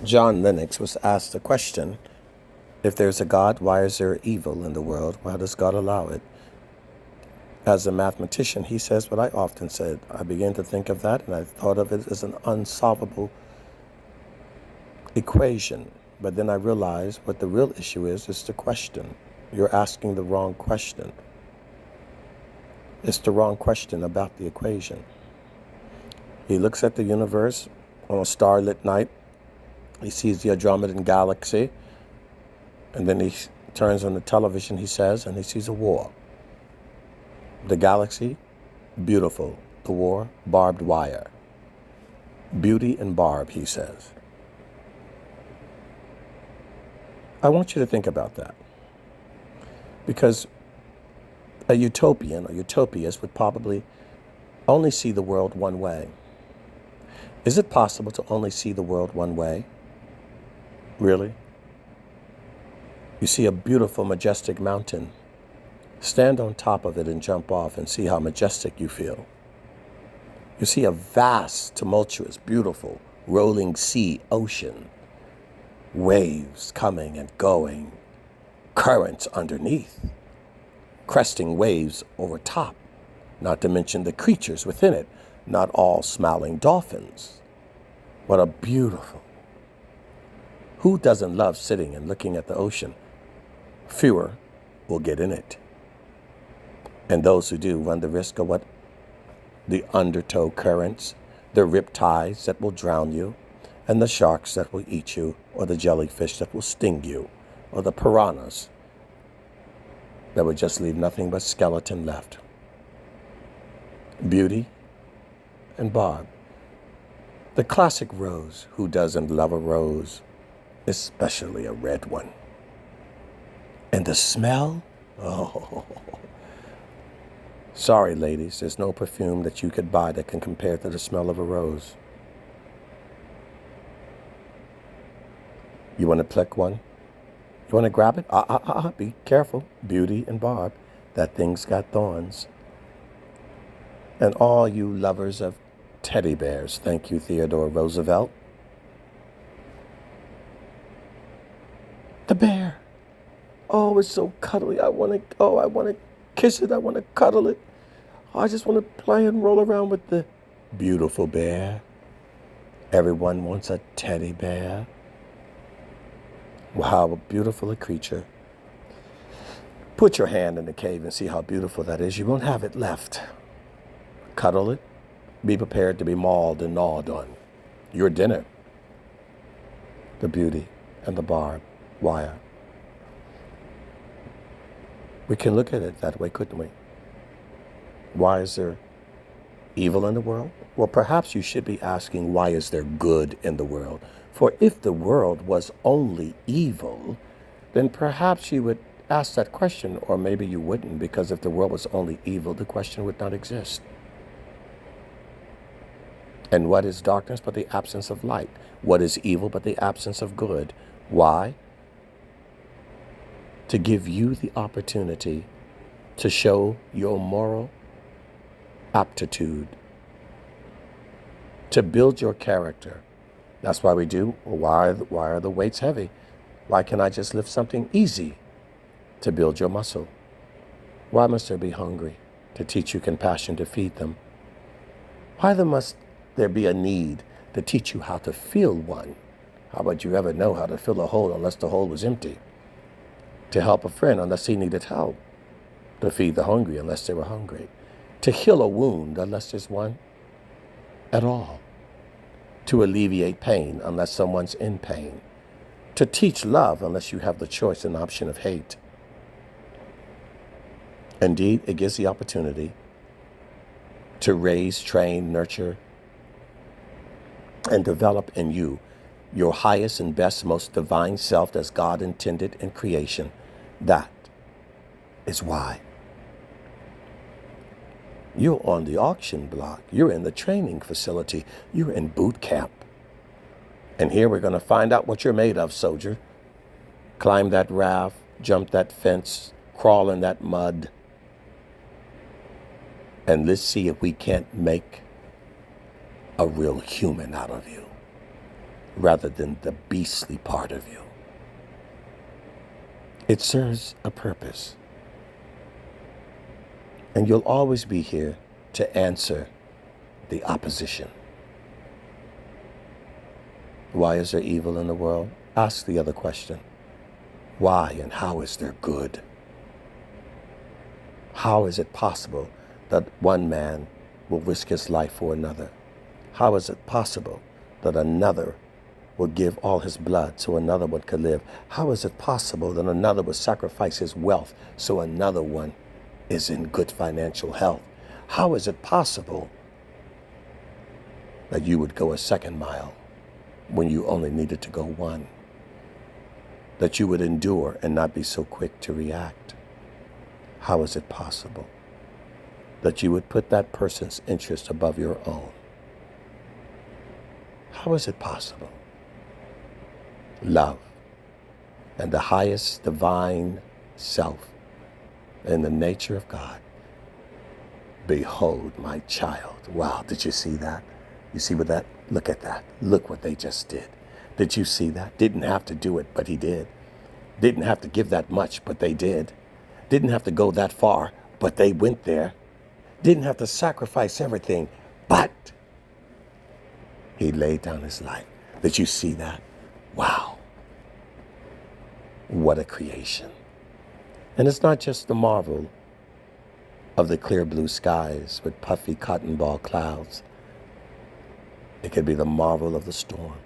John Lennox was asked the question, if there's a God, why is there evil in the world? Why does God allow it? As a mathematician, he says what I often said. I began to think of that, and I thought of it as an unsolvable equation. But then I realized what the real issue is the question. You're asking the wrong question. It's the wrong question about the equation. He looks at the universe on a starlit night. He sees the Andromedan galaxy. And then he turns on the television, he says, and he sees a war. The galaxy, beautiful. The war, barbed wire. Beauty and barb, he says. I want you to think about that. Because a utopian or utopias would probably only see the world one way. Is it possible to only see the world one way? Really? You see a beautiful, majestic mountain. Stand on top of it and jump off and see how majestic you feel. You see a vast, tumultuous, beautiful, rolling sea, ocean. Waves coming and going. Currents underneath. Cresting waves over top. Not to mention the creatures within it. Not all smiling dolphins. What a beautiful. Who doesn't love sitting and looking at the ocean? Fewer will get in it. And those who do run the risk of what? The undertow currents, the riptides that will drown you, and the sharks that will eat you, or the jellyfish that will sting you, or the piranhas that would just leave nothing but skeleton left. Beauty and barb. The classic rose. Who doesn't love a rose? Especially a red one. And the smell? Oh. Sorry, ladies, there's no perfume that you could buy that can compare to the smell of a rose. You want to pluck one? You want to grab it? Be careful. Beauty and barb. That thing's got thorns. And all you lovers of teddy bears, thank you, Theodore Roosevelt. The bear. Oh, it's so cuddly. I want to kiss it. I want to cuddle it. Oh, I just want to play and roll around with the beautiful bear. Everyone wants a teddy bear. How beautiful a creature. Put your hand in the cave and see how beautiful that is. You won't have it left. Cuddle it. Be prepared to be mauled and gnawed on. Your dinner. The beauty and the barbed wire. We can look at it that way, couldn't we? Why is there evil in the world? Well, perhaps you should be asking, why is there good in the world? For if the world was only evil, then perhaps you would ask that question, or maybe you wouldn't, because if the world was only evil, the question would not exist. And what is darkness but the absence of light? What is evil but the absence of good? Why? To give you the opportunity to show your moral aptitude, to build your character. That's why we do. Why are the weights heavy? Why can't I just lift something easy to build your muscle? Why must there be hungry? To teach you compassion, to feed them. Why must there be a need to teach you how to fill one? How would you ever know how to fill a hole unless the hole was empty? To help a friend unless he needed help. To feed the hungry unless they were hungry. To heal a wound unless there's one at all. To alleviate pain unless someone's in pain. To teach love unless you have the choice and option of hate. Indeed, it gives the opportunity to raise, train, nurture, and develop in you your highest and best, most divine self as God intended in creation. That is why you're on the auction block. You're in the training facility. You're in boot camp. And here we're going to find out what you're made of, soldier. Climb that raft, jump that fence, crawl in that mud. And let's see if we can't make a real human out of you. rather than the beastly part of you. It serves a purpose. And you'll always be here to answer the opposition. Why is there evil in the world? Ask the other question. Why and how is there good? How is it possible that one man will risk his life for another? How is it possible that another will give all his blood so another one could live? How is it possible that another will sacrifice his wealth so another one is in good financial health? How is it possible that you would go a second mile when you only needed to go one? That you would endure and not be so quick to react? How is it possible that you would put that person's interest above your own? How is it possible? Love and the highest divine self in the nature of God. Behold my child. Wow, did you see that? You see what that? Look at that. Look what they just did. Did you see that? Didn't have to do it, but he did. Didn't have to give that much, but they did. Didn't have to go that far, but they went there. Didn't have to sacrifice everything, but he laid down his life. Did you see that? Wow. What a creation. And it's not just the marvel of the clear blue skies with puffy cotton ball clouds. It could be the marvel of the storm.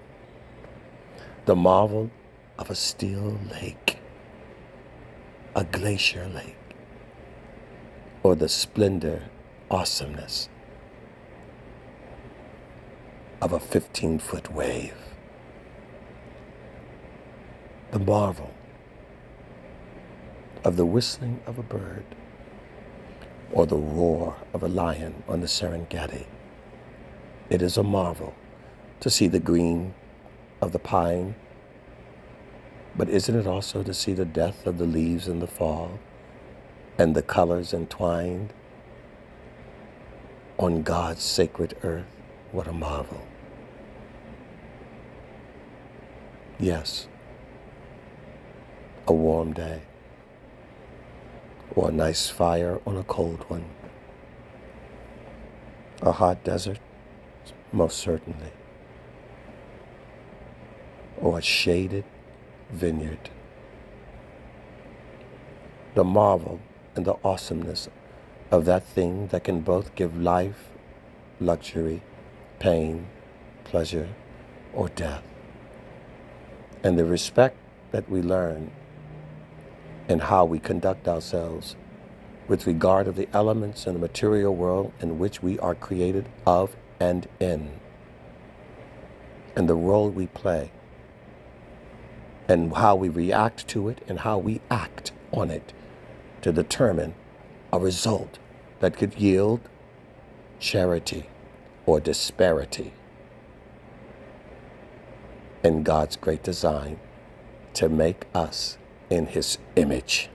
The marvel of a still lake, a glacier lake, or the splendor, awesomeness of a 15-foot wave. The marvel of the whistling of a bird or the roar of a lion on the Serengeti. It is a marvel to see the green of the pine, but isn't it also to see the death of the leaves in the fall and the colors entwined on God's sacred earth? What a marvel. Yes, a warm day or a nice fire on a cold one. A hot desert, most certainly. Or a shaded vineyard. The marvel and the awesomeness of that thing that can both give life, luxury, pain, pleasure, or death. And the respect that we learn in how we conduct ourselves with regard of the elements in the material world in which we are created of and in, and the role we play, and how we react to it and how we act on it to determine a result that could yield charity or disparity in God's great design to make us in his image.